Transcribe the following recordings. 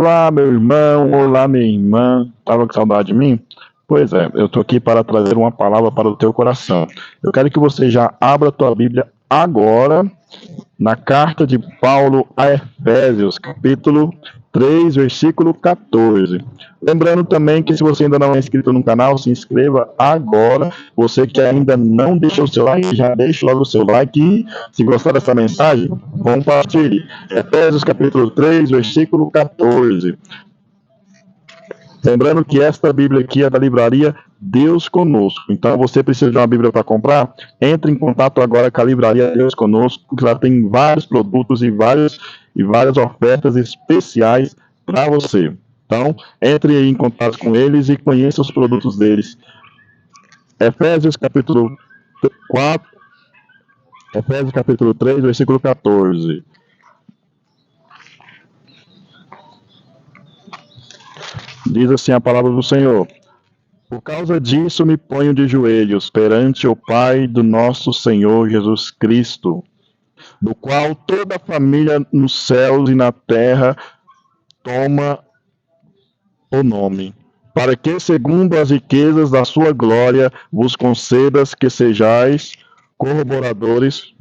Olá, meu irmão, olá, minha irmã. Estava com saudade de mim? Pois é, eu estou aqui para trazer uma palavra para o teu coração. Eu quero que você já abra a tua Bíblia agora na carta de Paulo a Efésios, capítulo 3, versículo 14. Lembrando também que se você ainda não é inscrito no canal, se inscreva agora. Você que ainda não deixou o seu like, já deixa logo o seu like e se gostar dessa mensagem, compartilhe. Efésios capítulo 3, versículo 14. Lembrando que esta Bíblia aqui é da livraria Deus Conosco. Então, você precisa de uma Bíblia para comprar? Entre em contato agora com a livraria Deus Conosco, que lá tem vários produtos e várias ofertas especiais para você. Então, entre em contato com eles e conheça os produtos deles. Efésios capítulo 4, Efésios capítulo 3, versículo 14. Diz assim a palavra do Senhor: por causa disso me ponho de joelhos perante o Pai do nosso Senhor Jesus Cristo, do qual toda a família nos céus e na terra toma o nome, para que, segundo as riquezas da sua glória, vos concedas que sejais corroborados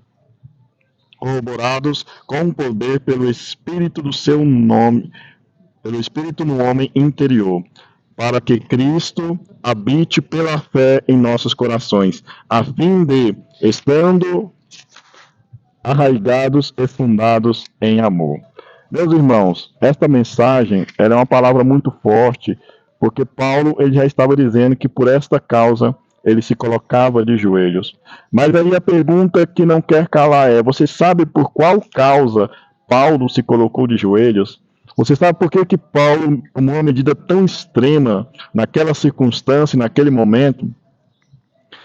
com poder pelo Espírito do seu nome, pelo Espírito no homem interior, para que Cristo habite pela fé em nossos corações, a fim de, estando arraigados e fundados em amor. Meus irmãos, esta mensagem é uma palavra muito forte, porque Paulo ele já estava dizendo que por esta causa ele se colocava de joelhos. Mas aí a pergunta que não quer calar é: você sabe por qual causa Paulo se colocou de joelhos? Você sabe por que Paulo tomou uma medida tão extrema naquela circunstância, naquele momento?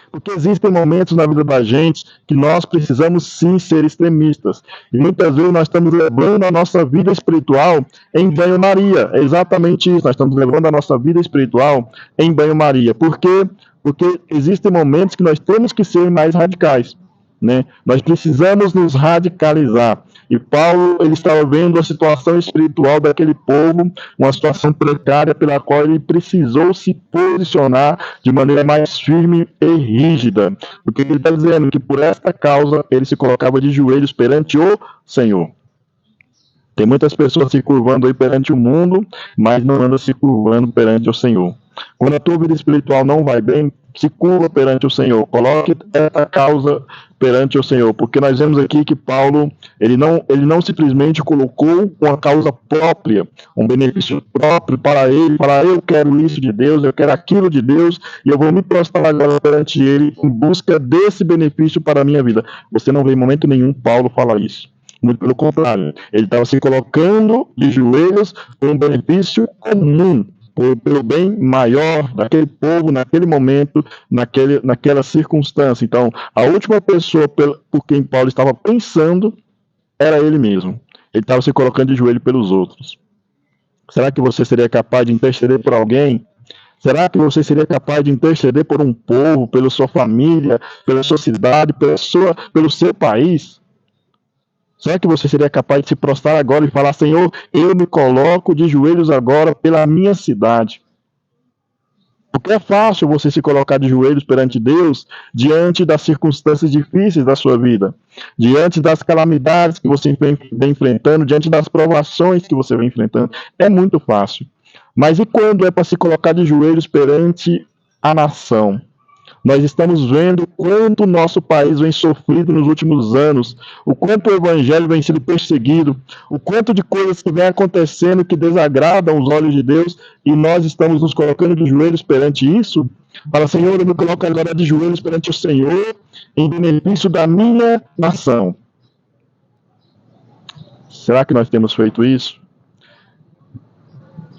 Porque existem momentos na vida da gente que nós precisamos sim ser extremistas. E muitas vezes nós estamos levando a nossa vida espiritual em banho-maria. É exatamente isso, nós estamos levando a nossa vida espiritual em banho-maria. Por quê? Porque existem momentos que nós temos que ser mais radicais. Né? Nós precisamos nos radicalizar. E Paulo ele estava vendo a situação espiritual daquele povo, uma situação precária pela qual ele precisou se posicionar de maneira mais firme e rígida. Porque ele está dizendo que por esta causa ele se colocava de joelhos perante o Senhor. Tem muitas pessoas se curvando aí perante o mundo, mas não andam se curvando perante o Senhor. Quando a tua vida espiritual não vai bem, se curva perante o Senhor. Coloque essa causa perante o Senhor, porque nós vemos aqui que Paulo, ele não simplesmente colocou uma causa própria, um benefício próprio para ele, para eu quero isso de Deus, eu quero aquilo de Deus, e eu vou me prostrar agora perante ele em busca desse benefício para a minha vida. Você não vê em momento nenhum Paulo falar isso. Muito pelo contrário, ele estava se colocando de joelhos por um benefício comum, pelo bem maior daquele povo, naquele momento, naquela circunstância. Então, a última pessoa por quem Paulo estava pensando era ele mesmo. Ele estava se colocando de joelho pelos outros. Será que você seria capaz de interceder por alguém? Será que você seria capaz de interceder por um povo, pela sua família, pela sua cidade, pelo seu país? Será que você seria capaz de se prostrar agora e falar: Senhor, eu me coloco de joelhos agora pela minha cidade? Porque é fácil você se colocar de joelhos perante Deus diante das circunstâncias difíceis da sua vida, diante das calamidades que você vem enfrentando, diante das provações que você vem enfrentando. É muito fácil. Mas e quando é para se colocar de joelhos perante a nação? Nós estamos vendo quanto o nosso país vem sofrido nos últimos anos, o quanto o evangelho vem sendo perseguido, o quanto de coisas que vem acontecendo que desagradam os olhos de Deus, e nós estamos nos colocando de joelhos perante isso. Fala: Senhor, eu me coloco agora de joelhos perante o Senhor em benefício da minha nação. Será que nós temos feito isso?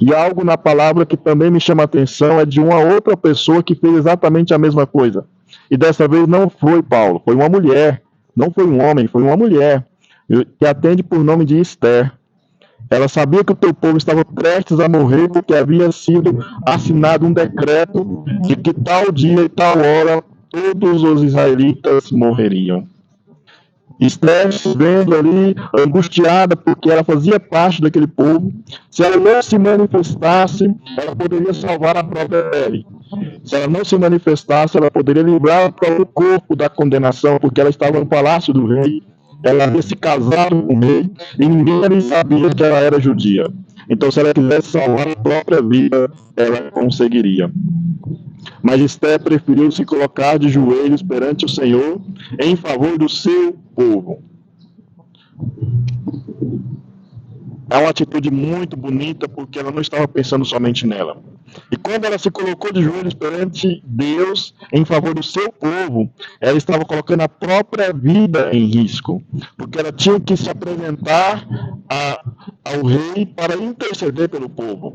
E algo na palavra que também me chama a atenção é de uma outra pessoa que fez exatamente a mesma coisa. E dessa vez não foi Paulo, foi uma mulher. Não foi um homem, foi uma mulher. Que atende por nome de Esther. Ela sabia que o teu povo estava prestes a morrer porque havia sido assinado um decreto de que tal dia e tal hora todos os israelitas morreriam. Esther se vendo ali angustiada porque ela fazia parte daquele povo. Se ela não se manifestasse, ela poderia salvar a própria pele. Se ela não se manifestasse, ela poderia livrar o próprio corpo da condenação, porque ela estava no palácio do rei. Ela havia se casado com o rei e ninguém ali sabia que ela era judia. Então, se ela quisesse salvar a própria vida, ela conseguiria. Mas Esté preferiu se colocar de joelhos perante o Senhor em favor do seu povo. É uma atitude muito bonita, porque ela não estava pensando somente nela. E quando ela se colocou de joelhos perante Deus em favor do seu povo, ela estava colocando a própria vida em risco, porque ela tinha que se apresentar ao rei para interceder pelo povo.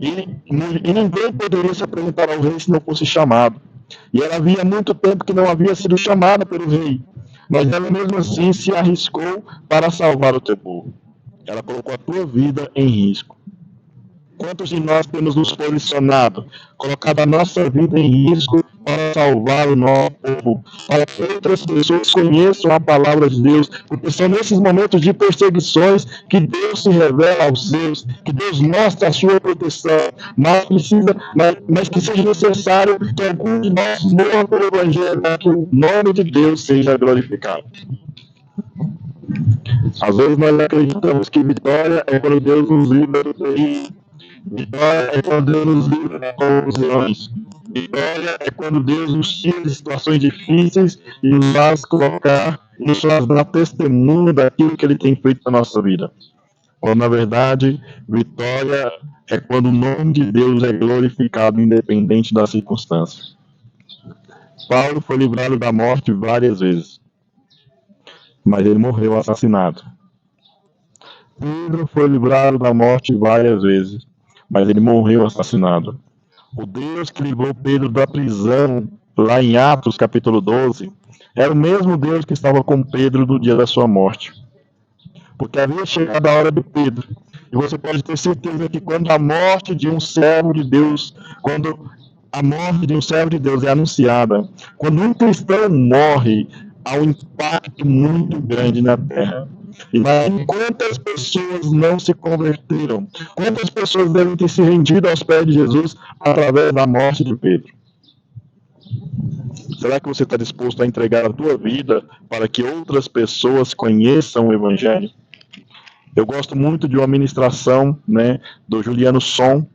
E ninguém poderia se apresentar ao rei se não fosse chamado. E ela havia muito tempo que não havia sido chamada pelo rei, mas ela mesmo assim se arriscou para salvar o teu povo. Ela colocou a tua vida em risco. Quantos de nós temos nos posicionado, colocado a nossa vida em risco para salvar o nosso povo, para que outras pessoas conheçam a palavra de Deus, porque são nesses momentos de perseguições que Deus se revela aos seus, que Deus mostra a sua proteção, mas que seja necessário que algum de nós morra pelo Evangelho, para que o nome de Deus seja glorificado. Às vezes nós acreditamos que vitória é quando Deus nos livra do perigo. Vitória é quando Deus nos livra das confusões. Vitória é quando Deus nos tira de situações difíceis e nos faz colocar, nos faz dar testemunho daquilo que Ele tem feito na nossa vida. Quando, na verdade, vitória é quando o nome de Deus é glorificado, independente das circunstâncias. Paulo foi livrado da morte várias vezes, mas ele morreu assassinado. Pedro foi livrado da morte várias vezes, mas ele morreu assassinado. O Deus que livrou Pedro da prisão, lá em Atos capítulo 12, era o mesmo Deus que estava com Pedro no dia da sua morte. Porque havia chegado a hora de Pedro. E você pode ter certeza que quando a morte de um servo de Deus, quando a morte de um servo de Deus é anunciada, quando um cristão morre, há um impacto muito grande na terra. Imagine quantas pessoas não se converteram, quantas pessoas devem ter se rendido aos pés de Jesus através da morte de Pedro. Será que você está disposto a entregar a tua vida para que outras pessoas conheçam o Evangelho? Eu gosto muito de uma ministração, do Juliano Som,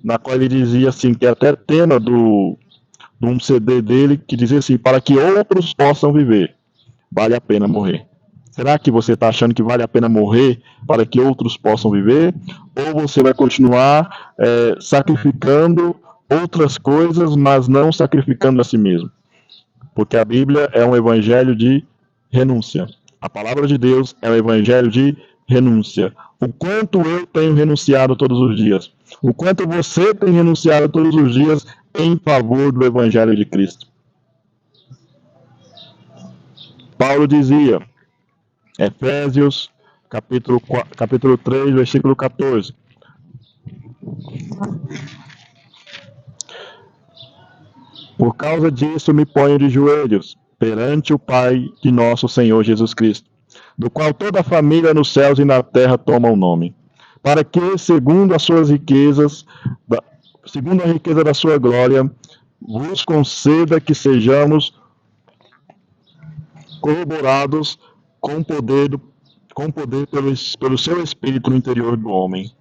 na qual ele dizia assim, que é até tema de um CD dele, que dizia assim, para que outros possam viver, vale a pena morrer. Será que você está achando que vale a pena morrer para que outros possam viver? Ou você vai continuar sacrificando outras coisas, mas não sacrificando a si mesmo? Porque a Bíblia é um evangelho de renúncia. A palavra de Deus é um evangelho de renúncia. O quanto eu tenho renunciado todos os dias? O quanto você tem renunciado todos os dias em favor do evangelho de Cristo? Paulo dizia, Efésios, capítulo 3, versículo 14. Por causa disso me ponho de joelhos perante o Pai de nosso Senhor Jesus Cristo, do qual toda a família nos céus e na terra toma o nome, para que, segundo as suas riquezas, segundo a riqueza da sua glória, vos conceda que sejamos corroborados com poder pelo seu Espírito no interior do homem,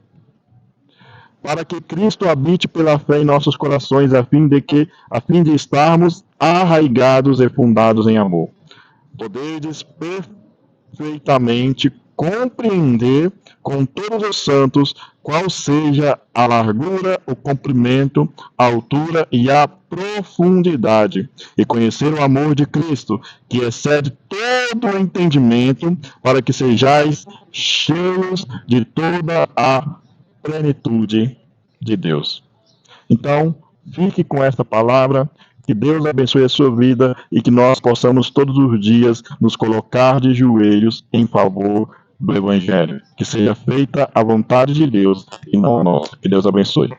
para que Cristo habite pela fé em nossos corações, a fim de estarmos arraigados e fundados em amor. Podeis perfeitamente compreender com todos os santos qual seja a largura, o comprimento, a altura e a profundidade, e conhecer o amor de Cristo, que excede todo o entendimento, para que sejais cheios de toda a plenitude de Deus. Então, fique com esta palavra, que Deus abençoe a sua vida e que nós possamos todos os dias nos colocar de joelhos em favor do Evangelho. Que seja feita a vontade de Deus e não a nossa. Que Deus abençoe.